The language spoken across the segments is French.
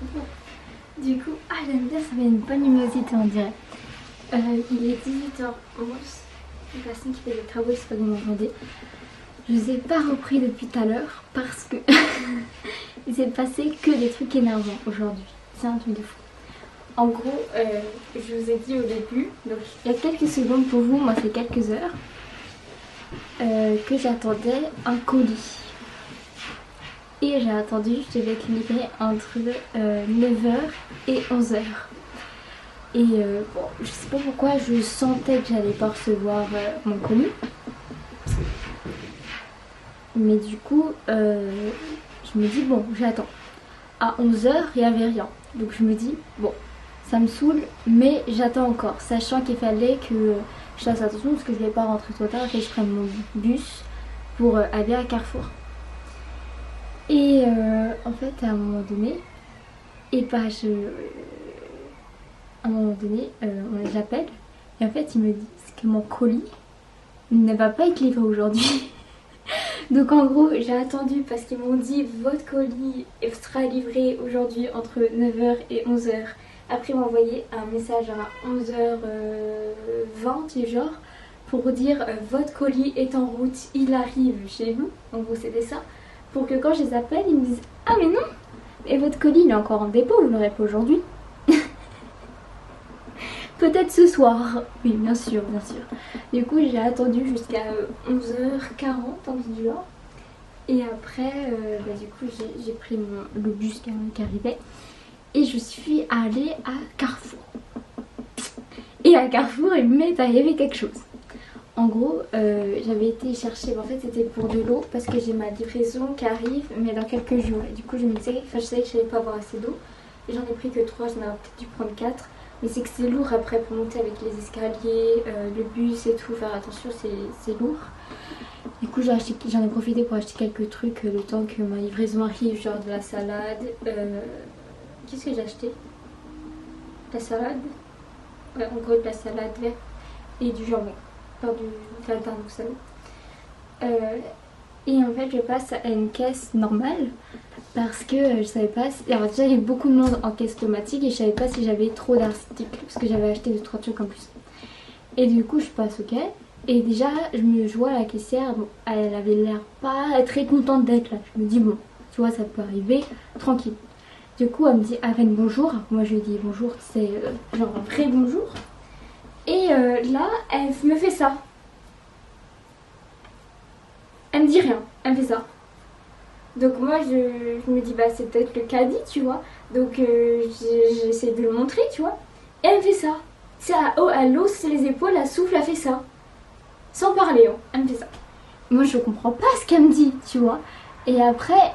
Bon. Du coup, j'aime bien, ça met une bonne luminosité on dirait. Il est 18h11. La personne qui fait des travaux, je sais pas si vous m'entendez. Je vous ai pas repris depuis tout à l'heure parce que il s'est passé que des trucs énervants aujourd'hui. C'est un truc de fou. En gros, je vous ai dit au début, donc il y a quelques secondes pour vous, moi c'est quelques heures, que j'attendais un colis. Et j'ai attendu, je devais être livrée entre 9h et 11h. Et bon, je sais pas pourquoi je sentais que j'allais pas recevoir mon colis. Mais du coup, je me dis bon, j'attends. À 11h, il n'y avait rien. Donc je me dis bon, ça me saoule, mais j'attends encore. Sachant qu'il fallait que je fasse attention parce que je ne vais pas rentrer trop tard et que je prenne mon bus pour aller à Carrefour. Et en fait, à un moment donné, j'appelle et en fait, ils me disent que mon colis ne va pas être livré aujourd'hui. Donc en gros, j'ai attendu parce qu'ils m'ont dit votre colis sera livré aujourd'hui entre 9h et 11h. Après, ils m'ont envoyé un message à 11h20 du genre pour dire votre colis est en route, il arrive chez vous. En gros, c'était ça. Pour que quand je les appelle, ils me disent ah mais non, et votre colis il est encore en dépôt, vous l'aurez pas aujourd'hui. Peut-être ce soir. Oui, bien sûr, bien sûr. Du coup, j'ai attendu jusqu'à 11h40 en du genre. Et après, du coup, j'ai pris le bus qui arrivait. Et je suis allée à Carrefour. Et à Carrefour, il m'est arrivé quelque chose. En gros, j'avais été chercher, en fait c'était pour de l'eau parce que j'ai ma livraison qui arrive mais dans quelques jours. Et du coup je me disais, je savais que je n'allais pas avoir assez d'eau. Et j'en ai pris que 3, j'en ai peut-être dû prendre 4. Mais c'est que c'est lourd après pour monter avec les escaliers, le bus et tout, faire attention, c'est lourd. Du coup j'en ai profité pour acheter quelques trucs le temps que ma livraison arrive, genre de la salade. Qu'est-ce que j'ai acheté? La salade. Ouais, en gros de la salade verte et du jambon. Enfin, du gratin, vous savez. Et en fait je passe à une caisse normale parce que je savais pas si... Alors déjà il y avait beaucoup de monde en caisse automatique et je savais pas si j'avais trop d'articles parce que j'avais acheté 2-3 trucs en plus. Et du coup je passe au quai et déjà je vois la caissière, bon, elle avait l'air pas très contente d'être là. Je me dis bon, tu vois ça peut arriver, tranquille. Du coup elle me dit Aven bonjour, moi je lui dis bonjour, c'est genre un vrai bonjour. Et là, elle me fait ça. Elle me dit rien, elle me fait ça. Donc moi, je me dis, bah c'est peut-être le caddie, tu vois. Donc j'essaie de le montrer, tu vois. Et elle me fait ça. C'est elle hausse les épaules, elle souffle, elle fait ça. Sans parler, hein. Elle me fait ça. Moi, je comprends pas ce qu'elle me dit, tu vois. Et après,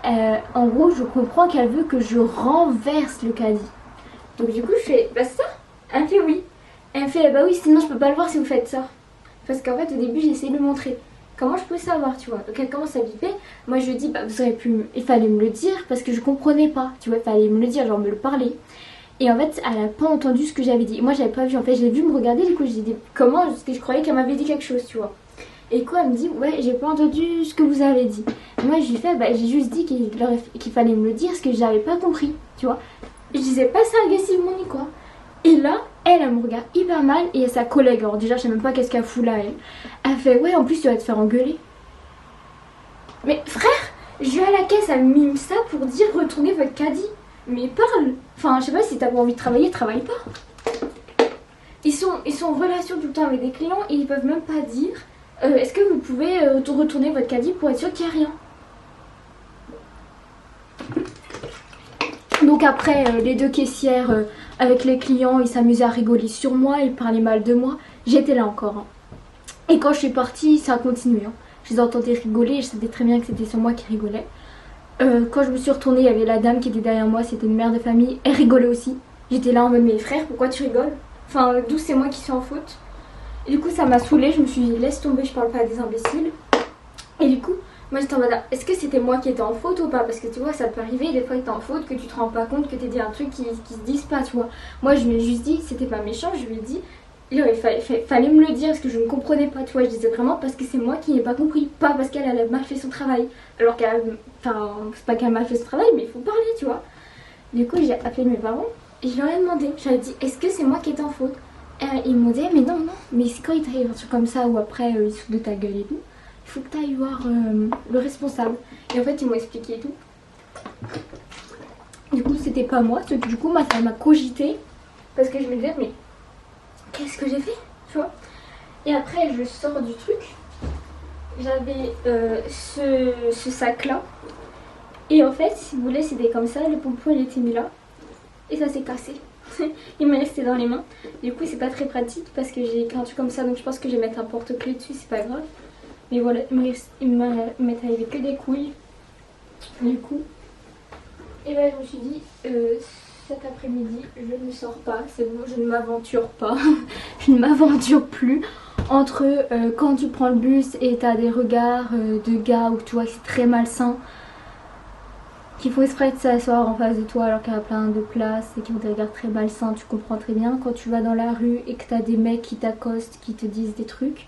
en gros, je comprends qu'elle veut que je renverse le caddie. Donc du coup, je fais, bah c'est ça. Elle me fait oui. Elle me fait bah oui sinon je peux pas le voir si vous faites ça. Parce qu'en fait au début j'ai essayé de le montrer. Comment je peux savoir tu vois. Donc elle commence à biper. Moi je lui dis bah vous auriez pu il fallait me le dire parce que je comprenais pas. Tu vois il fallait me le dire genre me le parler. Et en fait elle a pas entendu ce que j'avais dit. Moi j'avais pas vu en fait je l'ai vu me regarder du coup j'ai dit comment parce que je croyais qu'elle m'avait dit quelque chose tu vois. Et quoi elle me dit ouais j'ai pas entendu ce que vous avez dit. Et moi je lui fais bah j'ai juste dit qu'il fallait me le dire parce que j'avais pas compris tu vois. Je disais pas ça agressivement ni quoi. Et là, elle me regarde hyper mal et sa collègue, alors déjà je sais même pas qu'est-ce qu'elle fout là elle fait ouais en plus tu vas te faire engueuler. Mais frère, je vais à la caisse, elle mime ça pour dire retournez votre caddie. Mais parle. Enfin je sais pas si t'as pas envie de travailler, travaille pas. Ils sont en relation tout le temps avec des clients et ils peuvent même pas dire est-ce que vous pouvez retourner votre caddie pour être sûr qu'il n'y a rien. Donc après les deux caissières avec les clients ils s'amusaient à rigoler sur moi, ils parlaient mal de moi. J'étais là encore hein. Et quand je suis partie ça a continué hein. Je les entendais rigoler et je savais très bien que c'était sur moi qui rigolait. Quand je me suis retournée il y avait la dame qui était derrière moi, c'était une mère de famille, elle rigolait aussi. J'étais là en mode mais frère pourquoi tu rigoles? Enfin d'où c'est moi qui suis en faute. Et du coup ça m'a saoulée, je me suis dit laisse tomber je parle pas à des imbéciles. Et du coup moi j'étais en mode est-ce que c'était moi qui étais en faute ou pas? Parce que tu vois ça peut arriver des fois que t'es en faute, que tu te rends pas compte, que t'es dit un truc qui se disent pas tu vois. Moi je lui ai juste dit c'était pas méchant, je lui ai dit il fallait me le dire parce que je ne comprenais pas tu vois. Je disais vraiment parce que c'est moi qui n'ai pas compris, pas parce qu'elle a mal fait son travail. Alors qu'elle, enfin c'est pas qu'elle a mal fait son travail mais il faut parler tu vois. Du coup j'ai appelé mes parents et je leur ai demandé, je leur ai dit est-ce que c'est moi qui est en faute. Et ils m'ont dit mais non, mais c'est quand il t'arrive un truc comme ça ou après ils se foutent de ta gueule et tout, il faut que tu ailles voir le responsable. Et en fait ils m'ont expliqué et tout. Du coup c'était pas moi, du coup ça m'a cogité parce que je me disais mais qu'est-ce que j'ai fait, tu vois. Et après je sors du truc, j'avais ce sac là et en fait si vous voulez c'était comme ça, le pompon il était mis là et ça s'est cassé. Il m'est resté dans les mains, du coup c'est pas très pratique parce que j'ai écrit un truc comme ça, donc je pense que je vais mettre un porte-clés dessus, c'est pas grave. Mais voilà, il m'est arrivé que des couilles du coup. Et ben je me suis dit cet après-midi je ne sors pas, c'est bon, je ne m'aventure pas. Je ne m'aventure plus entre quand tu prends le bus et t'as des regards de gars où tu vois que c'est très malsain, qui font exprès de s'asseoir en face de toi alors qu'il y a plein de places et qui ont des regards très malsains, tu comprends très bien. Quand tu vas dans la rue et que t'as des mecs qui t'accostent, qui te disent des trucs,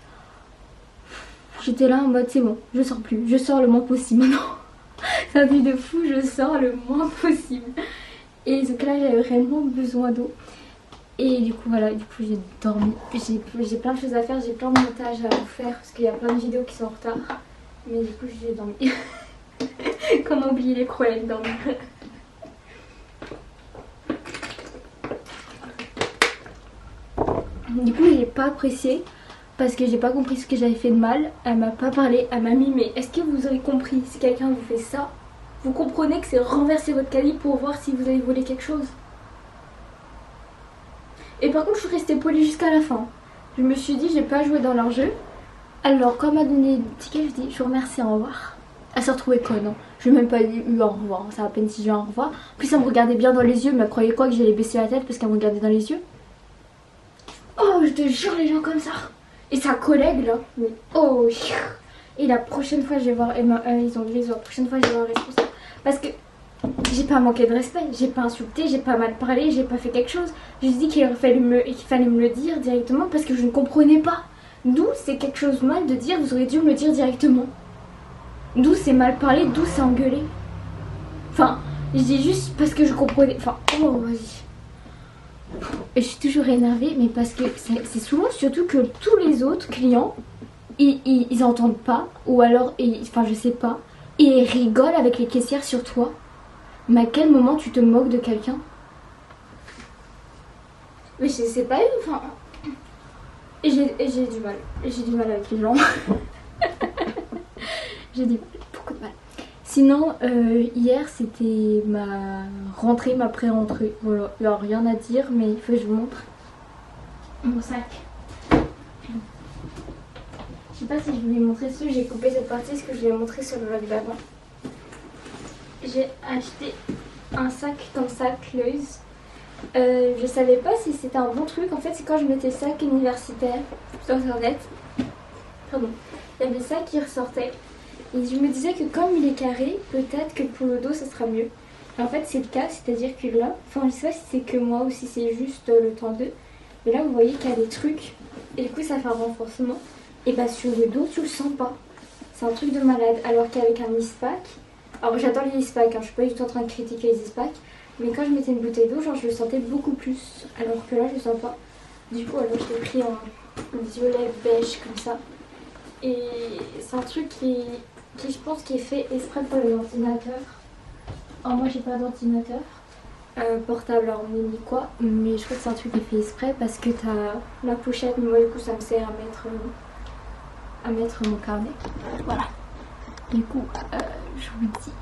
j'étais là en mode c'est bon, je sors plus, je sors le moins possible maintenant. C'est un truc de fou, je sors le moins possible. Et donc là j'avais réellement besoin d'eau. Et du coup voilà, du coup j'ai dormi. J'ai plein de choses à faire, j'ai plein de montages à vous faire parce qu'il y a plein de vidéos qui sont en retard. Mais du coup j'ai dormi. Comment oublier les problèmes de dormir. Du coup j'ai pas apprécié parce que j'ai pas compris ce que j'avais fait de mal. Elle m'a pas parlé, elle m'a mis mais est-ce que vous aurez compris si quelqu'un vous fait ça, vous comprenez que c'est renverser votre caddie pour voir si vous avez volé quelque chose. Et par contre je suis restée polie jusqu'à la fin. Je me suis dit j'ai pas joué dans leur jeu. Alors quand elle m'a donné le ticket je dis je vous remercie, au revoir. Elle s'est retrouvée conne, hein. Je lui ai même pas eu au revoir, ça à peine si j'ai eu un au revoir. En plus elle me regardait bien dans les yeux, mais elle croyait quoi que j'allais baisser la tête parce qu'elle me regardait dans les yeux. Oh je te jure les gens comme ça. Et sa collègue là, mais oh. Et la prochaine fois je vais voir, ils ont dit la prochaine fois je vais voir le responsable. Parce que j'ai pas manqué de respect, j'ai pas insulté, j'ai pas mal parlé, j'ai pas fait quelque chose. J'ai dit qu'il fallait me le dire directement parce que je ne comprenais pas. D'où c'est quelque chose de mal de dire, vous auriez dû me le dire directement. D'où c'est mal parlé, d'où c'est engueulé. Enfin, je dis juste parce que je comprenais. Enfin, oh vas-y. Et je suis toujours énervée, mais parce que c'est souvent surtout que tous les autres clients, ils entendent pas, ou alors, enfin je sais pas, et ils rigolent avec les caissières sur toi. Mais à quel moment tu te moques de quelqu'un? Mais je sais pas, enfin... Et j'ai du mal. J'ai du mal avec les gens. J'ai beaucoup de mal. Sinon, hier c'était ma rentrée, ma pré-rentrée. Voilà, il n'y a rien à dire, mais il faut que je vous montre mon sac. Je sais pas si je voulais montrer ce, j'ai coupé cette partie parce que je voulais montrer sur le vlog d'avant. J'ai acheté un sac comme ça, Cloise. Je savais pas si c'était un bon truc. En fait, c'est quand je mettais le sac universitaire sur internet. Pardon. Il y avait ça qui ressortait. Et je me disais que comme il est carré, peut-être que pour le dos ça sera mieux. Et en fait, c'est le cas, c'est-à-dire que là, enfin, je sais pas si c'est que moi ou si c'est juste le temps d'eux. Mais là, vous voyez qu'il y a des trucs. Et du coup, ça fait un renforcement. Et bah, sur le dos, tu le sens pas. C'est un truc de malade. Alors qu'avec un Ispac. Alors, j'adore les Ispac, hein, je suis pas du tout en train de critiquer les Ispac. Mais quand je mettais une bouteille d'eau, genre je le sentais beaucoup plus. Alors que là, je le sens pas. Du coup, alors je l'ai pris en violet beige comme ça. Et c'est un truc qui je pense qui est fait exprès pour les ordinateurs. Alors moi, j'ai pas d'ordinateur portable, alors on mis quoi. Mais je crois que c'est un truc qui est fait exprès parce que t'as la pochette. Mais moi, du coup, ça me sert à mettre mon carnet. Voilà. Du coup, je vous dis